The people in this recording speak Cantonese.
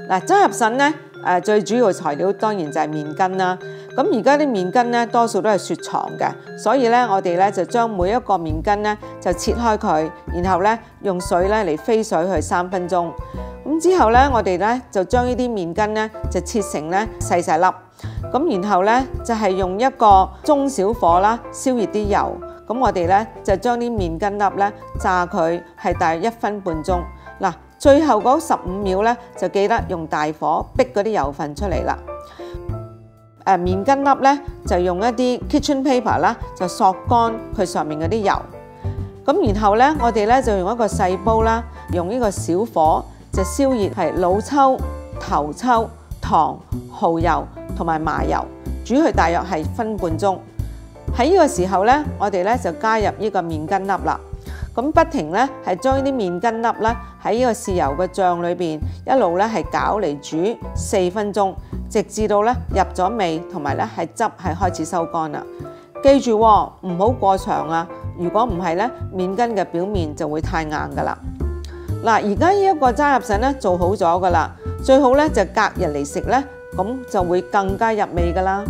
嗱，齋合腎咧最主要材料當然就係麵筋啦。咁而家啲麵筋咧多數都係雪藏嘅，所以咧我哋咧就將每一個麵筋咧就切開佢，然後咧用水咧嚟飛水去3分鐘。咁之後咧我哋咧就將呢啲麵筋咧就切成咧細細粒。咁然後咧就係用一個中小火啦燒熱啲油。咁我哋咧就將啲麵筋粒咧炸佢係大約1分半鐘。嗱，最後嗰15秒咧就記得用大火逼嗰啲油份出嚟啦。麵筋粒咧就用一啲 kitchen paper 啦，就索乾佢上面嗰啲油。咁然後咧我哋咧就用一個細煲啦，用呢個小火就燒熱係老抽、頭抽、糖、蠔油同埋麻油，煮佢大約係1分半鐘。喺呢個時候咧，我哋咧就加入呢個麵筋粒啦。咁不停咧係將呢啲麵筋粒咧喺呢個豉油嘅醬裏邊一路咧係攪嚟煮4分鐘，直至到咧入咗味同埋咧係汁係開始收乾啦。記住喎，唔好過長啊！如果唔係咧，麵筋嘅表面就會太硬噶啦。嗱，而家呢一個齋合腎咧做好咗噶啦，最好咧就隔日嚟食咧，咁就會更加入味噶啦。